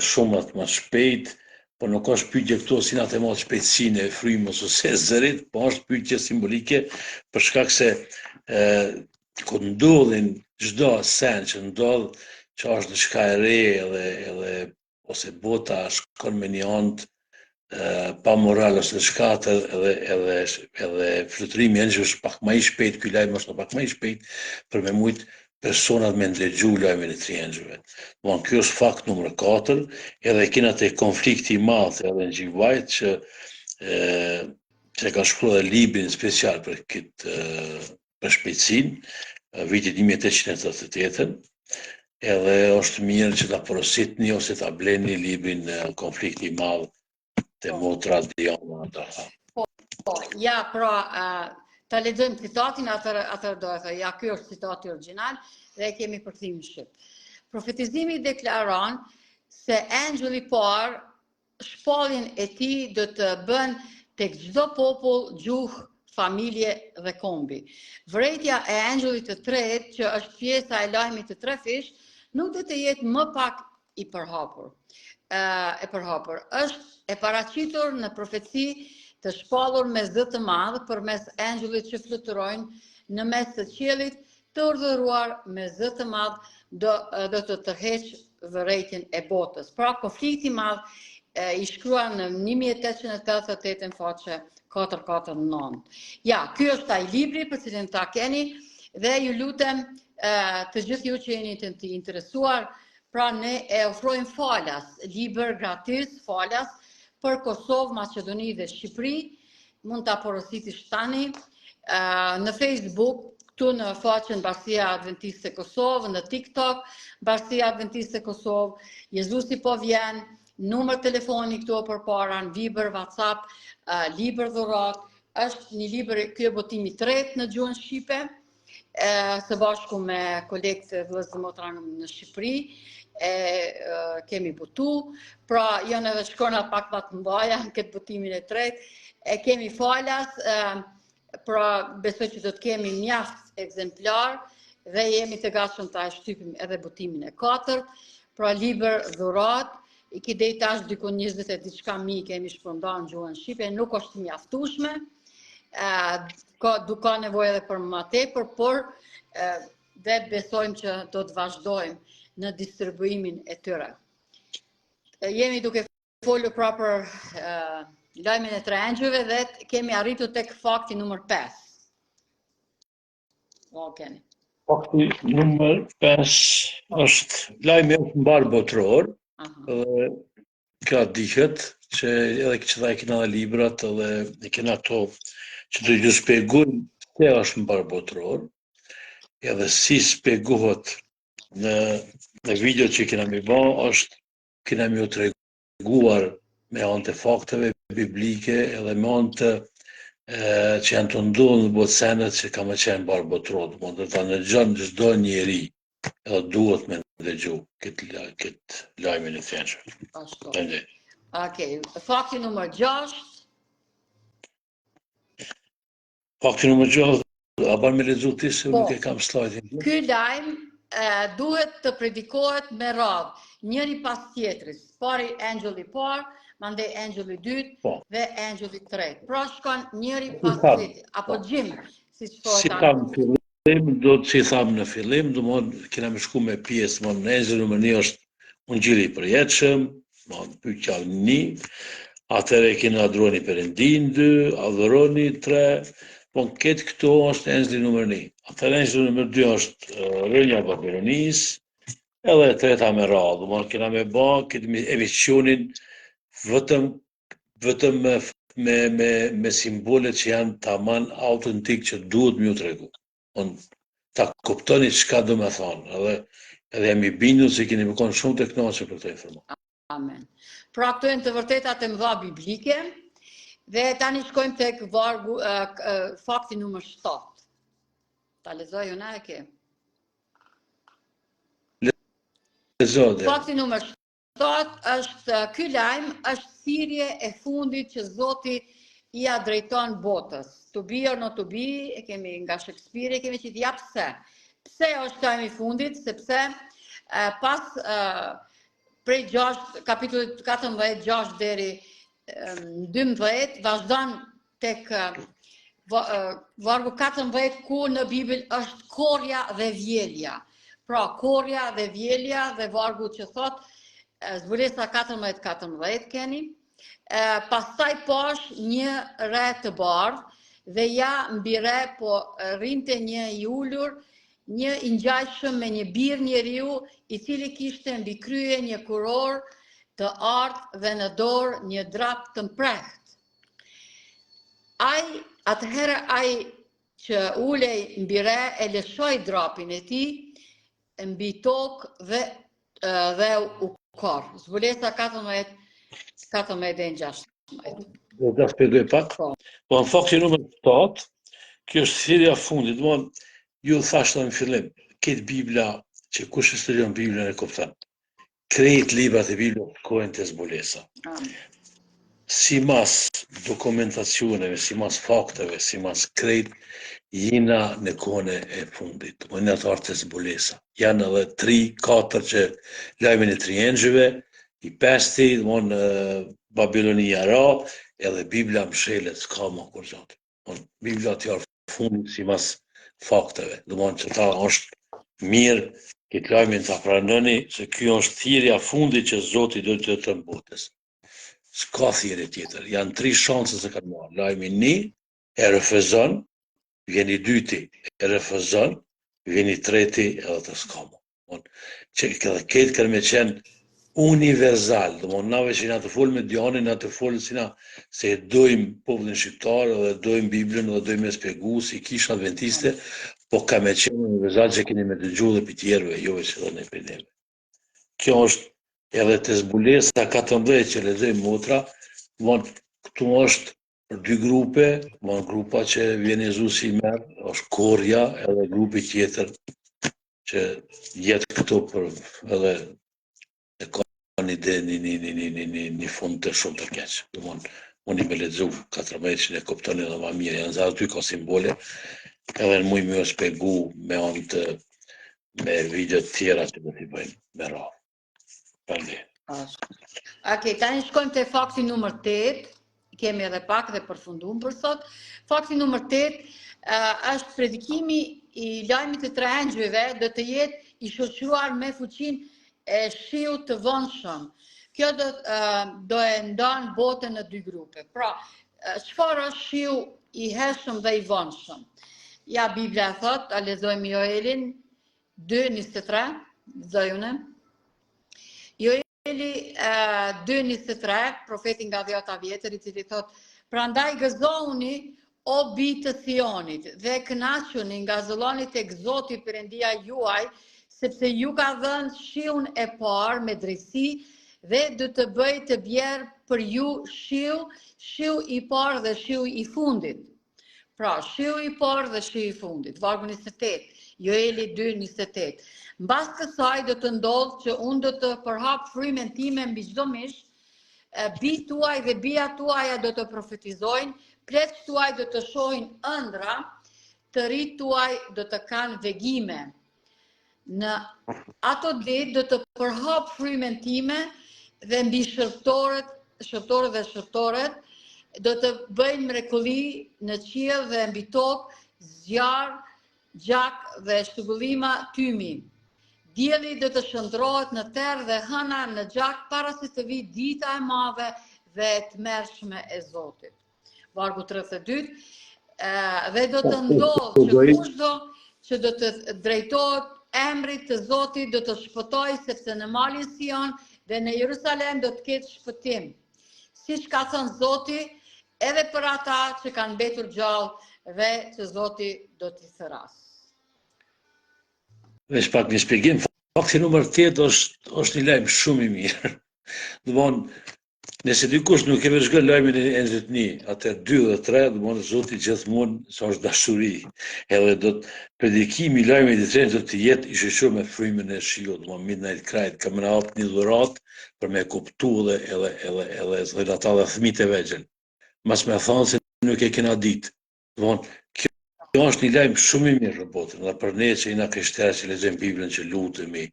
shumë më shpejt, por nuk është pyetje këtu si na të marrë shpejtësinë e frymës ose zërit, po është pyetje simbolike për shkak se kur ndodhin çdo sen që ndodh, që është diçka e re edhe ose bota shkon me një anë pa moral ose diçka edhe fluturimi i engjëjve është pak më i shpejt, ky lajm është pak më i shpejt për me mujt personat me ndëgju lajmin e 3 engjëjve. Domthonë ky është fakt numër 4, edhe kena te konflikti i madh edhe në Gjivajt që ka shkruar librin special për këtë për shpejtësinë, vitin 1888, edhe është mirë që ta porositni ose ta bleni librin Konflikti i madh te motra Diana. Po, ja, pra, ta lexojmë citatin, atër do e thë, ja, ky është citati origjinal dhe kemi përkthimin shqip. Profetizimi deklaron se engjëlli i parë shpalljen e tij do të bën tek çdo popull, gjuhë, familje dhe kombi. Vërejtja e engjëllit të tretë, që është pjesa e lajmit të 3 fish, nuk do të jetë më pak i përhapur. Është e paraqitur në profeci të shpallur me zë të madh përmes engjëllit që fluturojnë në mes të qiellit, të urdhëruar me zë të madh do të tërheqë vërejtjen e botës. Pra, konflikti i madh i shkruar në 1888 faqe 449. Ja, ky është ai libri për cilin ta keni dhe ju lutem të gjithë ju që jeni të interesuar, pra ne e ofrojmë falas, libër gratis, falas për Kosovë, Maqedoni dhe Shqipëri, mund ta porositish tani në Facebook, këtu në faqen Bashkia Adventiste Kosovë, në TikTok, Bashkia Adventiste Kosovë, Jezusi po vjen, numër telefoni këtu përpara, në Viber, WhatsApp, libër dhurat, është një libër, ky e botimi 3 në gjuhën shqipe, së bashku me kolegët e vëllezër dhe motra në Shqipëri, kemi botu, pra janë edhe shkrona pak më të mbaja në këtë botimin e 3, kemi falas, pra besoj që do të kemi mjaft ekzemplar dhe jemi të gatshëm ta shtypim edhe botimin e 4, pra libër dhurat, i kidej tash diku 20 e diçka mijë kemi shpërndarë në gjuhën shqipe, nuk është mjaftueshme, ka nevojë edhe për më tepër, por dhe besojmë që do të vazhdojmë në distribuimin e tyre. Jemi duke folur pra për lajmin e 3 engjëjve dhe kemi arritur tek fakti numër 5. Keni. Fakti numër 5 është lajmi është mbar botror, dhe ka dihet që edhe që e kena dhe librat edhe e kena këto që do ju shpjegojnë se është mbar botror, edhe si shpjegohet në Në video që kena mi ba, kena mi u treguar me anë të fakteve biblike edhe me anë të që janë të ndodhur në botë senet që ka më qenë barë botëror, mund të ta ndëgjon çdo njeri, edhe duhet me ndëgju këtë lajmin e thjeshtë. Ashtu. Okej, fakti numër 6. Fakti numër 6, a ban me lexu ti se nuk e kam slajdin. Ky lajm duhet të predikohet me radhë, njëri pas tjetrit. Pari angjulli parë, mandej angjulli dytë dhe angjulli tretë. Pra shkon njëri pas tjetrit, apo gjim, siç thotë. Si tham në fillim, si tham në fillim, do të kena më shku me pjesë, në angjulli numër 1 është Ungjilli i përjetshëm, pyetja 1, atëherë kena adhuroni Perëndin 2, adhuroni 3, po këtë këto është angjulli numër 1. Atëherë angjulli numër 2 është rënja e Babilonisë, edhe e treta me radhë, do kena me bë këtë emisionin vetëm me simbolet që janë tamam autentik që duhet m'ju tregu. Ta kuptoni çka do me thonë, edhe jam i bindur se keni më konë shumë të kënaqur për këtë informacion. Amen. Pra këto janë të vërtetat e mëdha biblike, dhe tani shkojmë tek vargu fakti numër 7. Ta lexoj unë e ke. Fakti numër 7 është ky lajm është thirrje e fundit që Zoti ia drejton botës. To be or not to be, e kemi nga Shakespeare, e kemi që t'ja pse. Pse është lajmi i fundit? Sepse pas prej kapitullit 14, 6 deri 12, vazhdon tek vargu 14 ku në Bibël është korrja dhe vjelja. Pra, korrja dhe vjelja dhe vargu që thot, zbulesa 14 keni, pastaj pash një re të bardhë dhe ja mbi re po rrinte një i ulur, një i ngjajshëm me një birr njeriu, i cili kishte mbi krye një kuror të artë dhe në dorë një drap të mprehtë. Atëherë ai që ulej mbi re e lëshoi drapin e tij mbi tokë dhe u korr. Zbulesa 14 e 16. Do ta shpjegoj pak. Po në fakti numër 7, kjo është thirrja e fundit, ju thashtë në fillim, këtë Bibla, që kush e studion Biblën e kupton. Krejt librat e Biblës kohën të zbulesa. Si mas dokumentacioneve, si mas fakteve, si mas krejt, jina në kohën e fundit, në të artë të zbulesa. Janë edhe 3-4 që lajmin e 3 engjëve, i 5 Babilonia ra, edhe Biblia mshelet, s'ka më kur gjatë. Biblia të jarë fundit si mas fakteve. Që ta është mirë këtë lajmin të pranoni, se kjo është thirrja fundit që Zoti do të të mbotës. S'ka thirrje tjetër. Janë 3 shanse se kanë marrë. Lajmi 1, e refuzon, vjen i dyti, e refuzon, vjen i treti, edhe të s'ka më. Që këtë kanë me qenë universal, nave që na të folë me Dianin, na të folë se dojmë popullin shqiptar, dhe dojmë Biblën, dhe dojmë me spjegu si Kishë Adventiste, po ka me qenë universal që keni me dëgju dhe për tjerëve, jo veç edhe në për neve. Kjo është edhe të zbulesa 14 që lexojmë motra, këtu është për 2 grupe, grupa që vjen Jezusi i merr, është korrja, edhe grupi tjetër që jetë këto për edhe e ka një fund të shumë të keqë. Unë i me lexu 14 që ne kuptoni edhe ma mirë, janë zarë ty ka simbole, edhe në mujë me o spjegu me anë të me video të tjera që do t'i bëjmë me radhë. Përndi. Okej, tani shkojmë te fakti numër 8, kemi edhe pak dhe përfundum për sot. Fakti numër 8 është predikimi i lajmit të 3 engjëve do të jetë i shoqëruar me fuqinë e shiut të vonshëm. Kjo do e ndan botën në 2 grupe. Pra, çfarë është shiu i hershëm dhe i vonshëm? Ja, Biblia thot, a lexojmë Joelin 2:23, lexojmë. Joeli 2:23, profeti nga 10 vjetër, i cili thot, prandaj gëzohuni o bitë të Sionit dhe kënaquni nga zëlloni tek Zoti Perëndia juaj, sepse ju ka dhënë shiun e parë me drejtësi dhe do të bëj të bjerë për ju shiu i parë dhe shiu i fundit. Pra, shiu i parë dhe shiu i fundit, vargu 28, Joeli 2:28. Mbas kësaj do të ndodhë që unë do të përhap frymen time mbi çdo mish, bijtë tuaj dhe bija tuaja do të profetizojnë, pleqët tuaj do të shohin ëndra, të rinjtë tuaj do të kanë vegime. Në ato ditë do të përhap frymen time dhe mbi shërptorët dhe shërptoret do të bëjnë mrekulli në qiell dhe mbi tokë, zjarr, gjak dhe shtugullima tymi. Dielli do të shndrohet në terr dhe hëna në gjak para se të vijë dita e madhe dhe e tmerrshme e Zotit. Vargu 32, dhe do të ndodhë që kushdo që do të drejtohet emrit të Zotit do të shpëtoj, sepse në malin Sion dhe në Jerusalem do të ketë shpëtim. Siç ka thënë Zoti, edhe për ata që kanë mbetur gjallë dhe që Zoti do t'i thërasë. Veç pak një shpjegim, fakti numër 8 është një lajm shumë i mirë. Domthon, nëse dikush nuk e vëzhgon lajmin e Enxhit 1, atë 2 dhe 3, domthon Zoti gjithmonë është dashuri. Edhe do të predikimi i lajmit të tretë do të jetë i shoqëruar me frymën e shiut, domthon Midnight Cry, kam na hap një dhuratë për me kuptuar edhe thonë ata dhe fëmijët e vegjël. Mas me thonë se nuk e kena ditë. Domthon kjo është një lajm shumë i mirë në botën, dhe për ne që jena krishterë që lexojmë Biblën, që lutemi,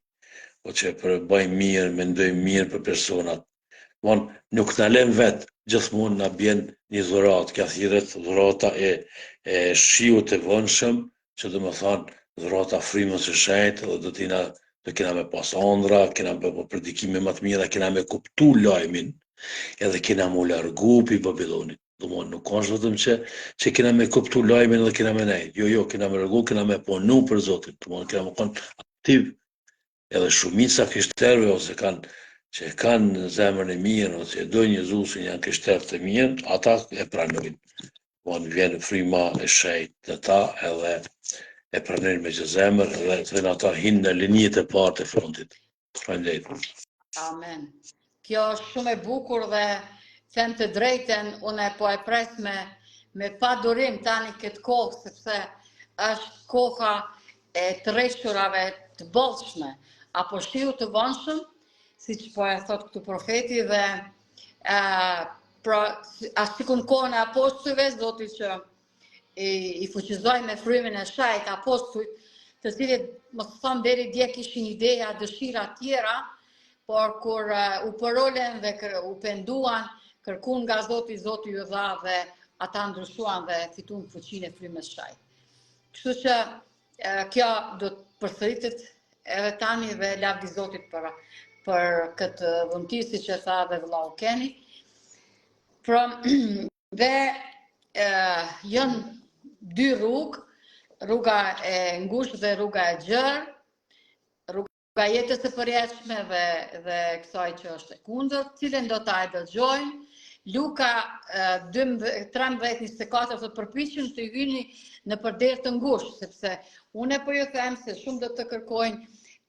o që bëjmë mirë, mendojmë mirë për personat. Nuk na lëm vetë, gjithmonë na bjen një dhuratë, ka thirret dhurata e shiut të vonshëm, që do të thonë dhurata frymës së shenjtë, dhe do kena me pas ëndra, kena me predikime më të mira, kena me kuptu lajmin, edhe kena mu largu pi Babilonit. Domthon nuk është vetëm që kena me kuptu lajmin dhe kena me nejt. Jo, kena me largu, kena me punu për Zotin. Domthon kena me qenë aktiv. Edhe shumica krishterëve ose që kanë zemrën e mirë ose dojnë Jezusin, janë krishterë të mirë, ata e pranojnë. Domthon vjen fryma e shenjtë në ta edhe e pranojnë me çdo zemër dhe ata hinë në linjët e parë të frontit. Faleminderit. Amen. Kjo është shumë e bukur dhe them të drejten, unë po e pres me padurim tani këtë kohë, sepse është koha e të rreshturave të bollshme, apo shiu të vonshëm, siç po e thot këtu profeti, dhe sikur në kohën e apostujve, Zoti që i fuqizoi me frymën e shajt apostujt, të cilët mos thon deri dje kishin ideja, dëshira tjera, por kur u përolen dhe u penduan, kërkuan nga Zoti, Zoti ju dha dhe ata ndryshuan dhe fituan fuqinë e frymës shajt. Kështu që kjo do të përsëritet edhe tani dhe lavdi Zotit për këtë dhuntisë që tha dhe vëllau Keni. Dhe janë dy rrugë, rruga e ngushtë dhe rruga e gjerë, rruga jetës së përjetshme dhe kësaj që është e kundërt, cilën do ta dëgjojmë. Luka 13:24 thotë përpiquni të hyni në përder të ngushtë, sepse unë po ju them se shumë do të kërkojnë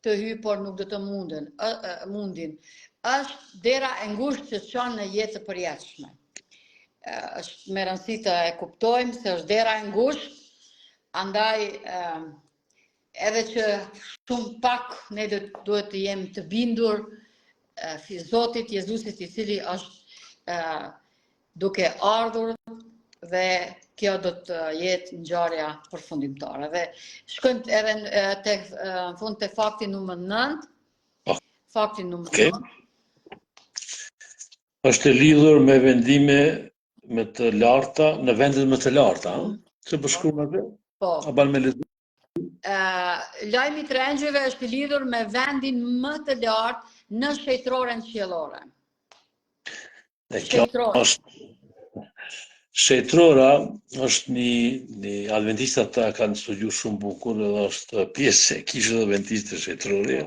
të hyjnë, por nuk do të mundin. Është dera e ngushtë që çon në jetë të përjetshme. Është me rëndësi të e kuptojmë se është dera e ngushtë, andaj edhe që shumë pak ne duhet të jemi të bindur Zotit Jezusit, i cili është duke ardhur dhe kjo do të jetë ngjarja përfundimtare. Dhe shkojmë edhe në fund te fakti numër 9. Fakti numër 9. Është lidhur me vendime më të larta, në vendet më të larta, që po shkruan atë? Po. A ban me lexim? Lajmi i trengjëve është lidhur me vendin më të lartë në shejtroren qiellore. Shejtrora është një adventistat ta kanë studiu shumë bukur dhe është pjesë e kishës adventiste shejtrore.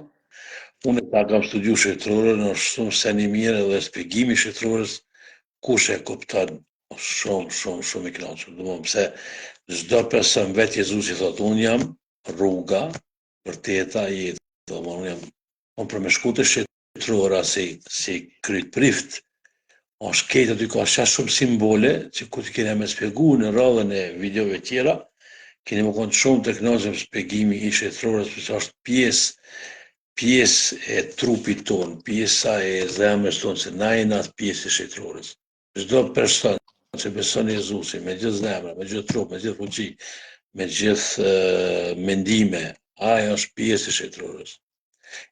Unë ta kam studiu shejtrorën, është shumë sen i mirë dhe shpjegimi i shejtrorës kush e kupton shumë i kënaqur. Domethënë pse çdo person vetë Jezusi thotë unë jam rruga, vërteta, jeta Unë për me shku të shtetërora si kryt prift, është ketë aty ka shumë simbole, që ku të kene me spjegu në radhën e videove tjera, keni më konë shumë të kënaqur shpjegimi i shtetërorës, përse është pjesë e trupit tonë, pjesa e zemrës tonë, se na jena atë pjesë e shtetërorës. Çdo person që beson Jezusin, me gjithë zemra, me gjithë trup, me gjithë fuqi, me gjithë mendime, ajo është pjesë e shtetërorës.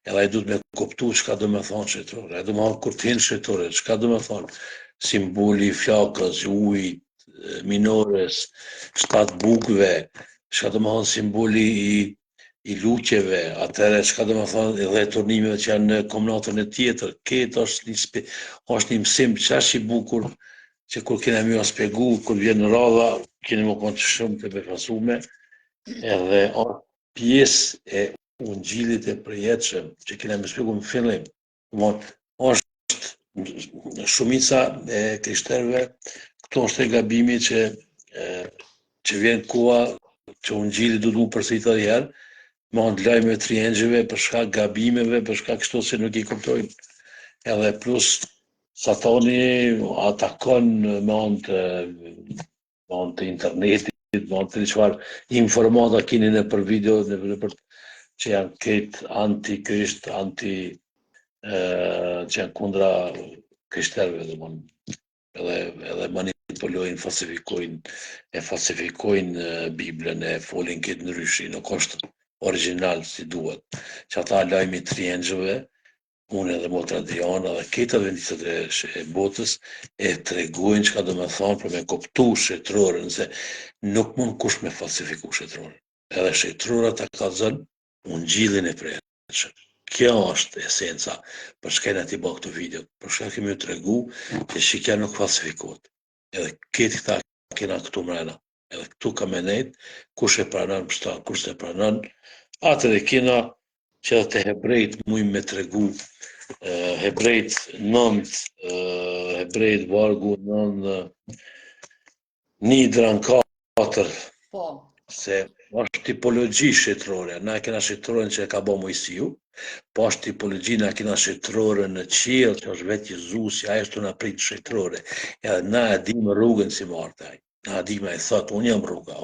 Edhe ai duhet me kuptu çka do me thonë shtetërore, ai do me thonë kur t'hin shtetërore, çka do me thonë, simboli i flakës, ujit, minores, 7 bukëve, çka do me thonë simboli i luqeve, atëherë çka do me thonë edhe turnimeve që janë në kombinatën e tjetër, këtë është një mësim çash i bukur, që kur kena mjë spjegu, kur vjen në radha, keni më konë shumë të befasume, edhe është pjesë e ungjillit e përjetshëm që kena më shpjegu në fillim. Është shumica e krishterëve, këto është e gabimi që vjen koha që ungjilli duhet mu përsëritet edhe herë, me anë lajmeve të rjengjëve, për shkak gabimeve, për shkak kështu se nuk i kuptojnë. Edhe plus Satani atakon me anë të internetit, me anë të çfarë informata keni në për video, që janë këtë anti-krisht, që janë kundra krishterëve, edhe manipulojnë, falsifikojnë Biblën, e folin këtë ndryshe, nuk është original si duhet. Që ata lajmi të rjengjëve, unë edhe motra Diana dhe këtë vendisët e botës e tregojnë çka do me thonë për me kuptu shtetërorën, se nuk mund kush me falsifiku shtetërorën. Edhe shtetërora ta ka zënë ungjillin e përjetshëm. Kjo është esenca për shkak e t'i bë këtë video. Për shkak kemi tregu që shikja nuk falsifikohet. Edhe këtë këta kena këtu mrena. Edhe këtu ka me nejt, kush e pranon pështat, kush e pranon, atë dhe kena që edhe të hebrejt mujmë me tregu, hebrejt 9, hebrejt vargu 9, 1-4, se është tipologji shtetërore, na kena shtetërorën që e ka bë Mojsiu, po është tipologji, na kena shtetërorën në qiell, që është vetë Jezusi, ai është na prit shtetërore, edhe na e dim rrugën si marrë ai. Na dim ai thot, unë jam rruga.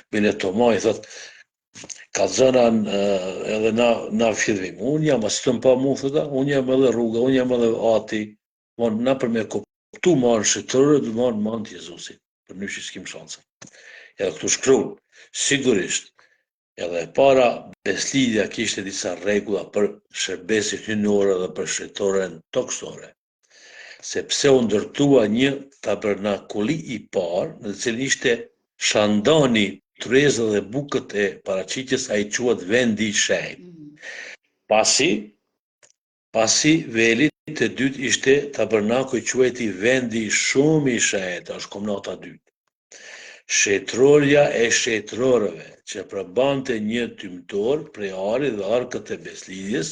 Bile Toma i thot, ka zënan edhe na fillim, unë jam, as të më pa mu, thëta, unë jam edhe rruga, unë jam edhe ati, na për me kuptu marrë shtetërore, du marrë të Jezusit, për një që s'kim shansa. Edhe këtu shkruan, sigurisht, edhe para beslidhja kishte disa rregulla për shërbesin hyjnor dhe për shtetërorën toksore, sepse u ndërtua një tabernakulli i parë, në të cilin ishte shandani, tryeza dhe bukët e paraqitjes, ai quhet vendi i shenjtë. Pasi veli të dytë ishte tabernaku i quhej vendi shumë i shenjtë, është komnata e dytë. Shtetërorja e shtetërorëve, që përbante një tymtor prej arit dhe arkët e beslidhjes,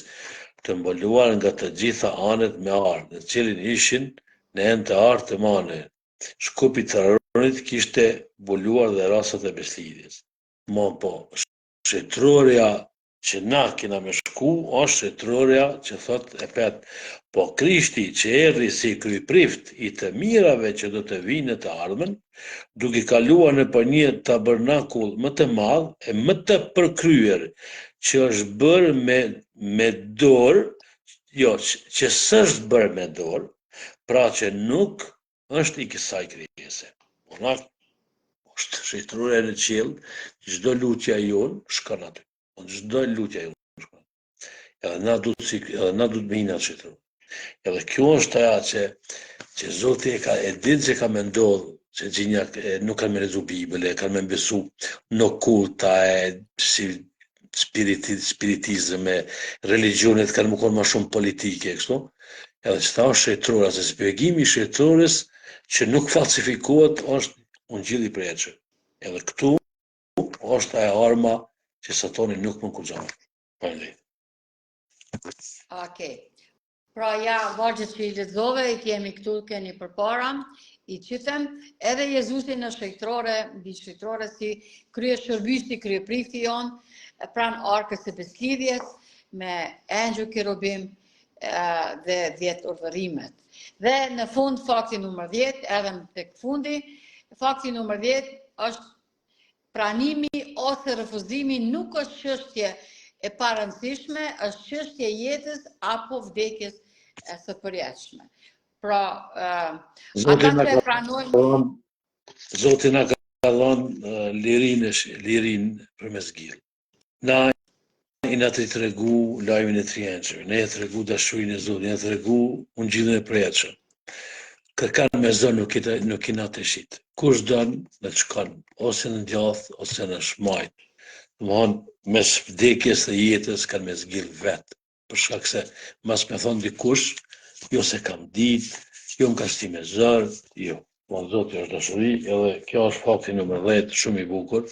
të mbuluar nga të gjitha anet me arë, në cilin ishin në enë të artë të mane. Shkupi të Aronit kishte mbuluar dhe rasat e beslidhjes. Po, shtetërorja që na kena me shku, është shtetërorja që thot e pet, po Krishti që erdhi si kryprift i të mirave që do të vinë në të ardhmen, duke kaluar në për një tabernakull më të madh e më të përkryer, që është bërë me dorë, jo, që s'është bërë me dorë, pra që nuk është i kësaj krijese. Është shtetërorja në qiell, çdo lutja jonë shkon aty. Çdo lutja jonë shkon. Edhe na duhet me hinë atë shtetëror. Edhe kjo është ajo që Zoti e din që ka me ndodhë, që gjinja nuk kanë me lezu Bibël, kanë me besu në kulta e spiritizëm, religionet kanë më konë ma shumë politike, kështu. Edhe që ta është shtetërora, se spjegimi i shtetërorës që nuk falsifikohet është ungjilli i përjetshëm. Edhe këtu është ajo arma që Satani nuk mund kurrë. Faleminderit. Okej. Pra ja, vargjet që i lexove, i kemi këtu, keni përpara, i qytem, edhe Jezusi në shtetërore, mbi shtetërore si krye shërbësi, krye prifti jon, pranë arkës së beslidhjes, me Angel Kirobim dhe 10 urdhërimet. Dhe në fund, fakti numër 10, edhe tek fundi, fakti numër 10 është pranimi ose refuzimi nuk është çështje e parëndësishme, është çështje jetës apo vdekjes së përjetshme. Pra, ata që e pranojnë... Zoti na ka dhënë lirinë përmes gjallë. Na i na të tregu lajmin e tri engjëve, ne e tregu dashurinë e Zotit, ne e tregu ungjillin e përjetshëm. Kërkan me zonë nuk i na të shit. Kush don në të shkon, ose në djath, ose në shmajt. Domthon, mes vdekjes dhe jetës kanë me zgjidh vetë. Për shkak se mas me thonë dikush, jo se kam ditë, jo më ka shti me zërë, jo. Zoti është dashuri, edhe kjo është fakti numër 10, shumë i bukur,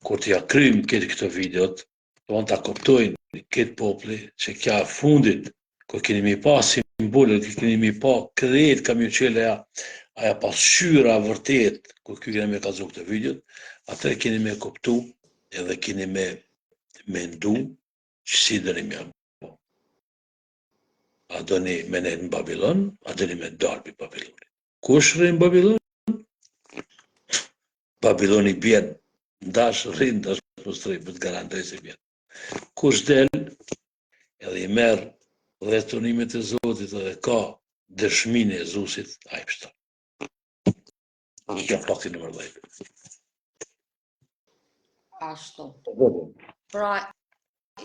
kur t'ja kryjmë këtë këto videot, do ta kuptojnë këtë populli që kja e fundit, kur keni mi pa simbolet, kur keni mi pa krejt kam ju qele aja pasqyra vërtet, kur keni me kalzu këtë videot, atër keni me kuptu edhe keni me mendu që si dëni me ambo. A dëni me nejtë në Babilon, a dëni me darë për Babiloni. Kush rrinë Babilon? Babiloni bjen, ndash rrinë, ndash pëstrej, për të garantoj se bjen. Kush del, edhe i merë dhëtonimet e Zotit edhe ka dëshmin e Jezusit, a i pështon. Kjo fakti nëmër 10. Ashtu. Pra,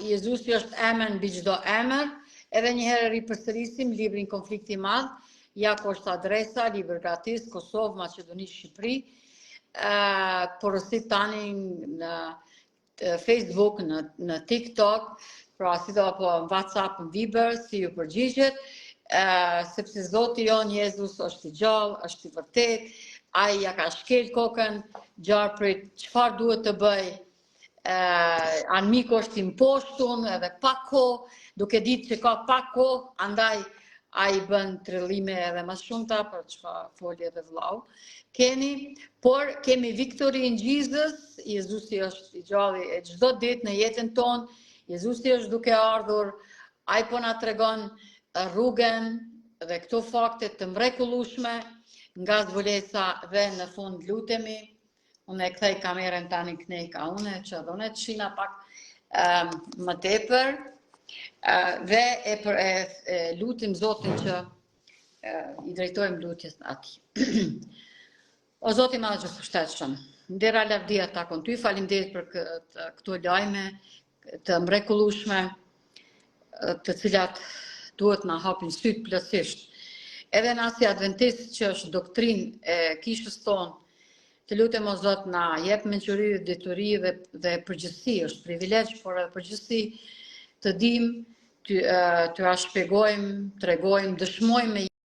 Jezusi është emër mbi çdo emër, edhe njëherë ripërsërisim librin Konflikti i Madh, jako është adresa, libër gratis, Kosovë, Maqedoni, Shqipëri, porosit tani në Facebook, në TikTok, pra si do apo në WhatsApp, në Viber, si ju përgjigjet, sepse Zoti jon Jezus është i gjallë, është i vërtet, ai ja ka shkel kokën gjarprit, çfarë duhet të bëj, anmiku është i mposhtun edhe pa kohë, duke ditë që ka pa kohë, andaj ai bën trellime edhe më shumëta për çfarë foli edhe vllau. Por kemi victory in Jesus, Jezusi është i gjallë e çdo ditë në jetën tonë, Jezusi është duke ardhur, ai po na tregon rrugën dhe këto fakte të mrekullueshme nga zbulesa dhe në fund lutemi. Unë e kthej kamerën tani knejka une, që dhone të shina pak më tepër, dhe e lutim Zotin që i drejtojmë lutjes në ati. O Zoti madh që shtetshëm, ndera lavdia takon ty, faleminderit për këto lajme të mrekullueshme, të cilat duhet na hapin syt plotësisht. Edhe na si adventist që është doktrinë e kishës tonë, të lutem o Zot na jep mençuri, deturi dhe përgjithësi, është privilegj, por edhe përgjithësi të dim, t'ja shpjegojmë, tregojmë, dëshmojmë me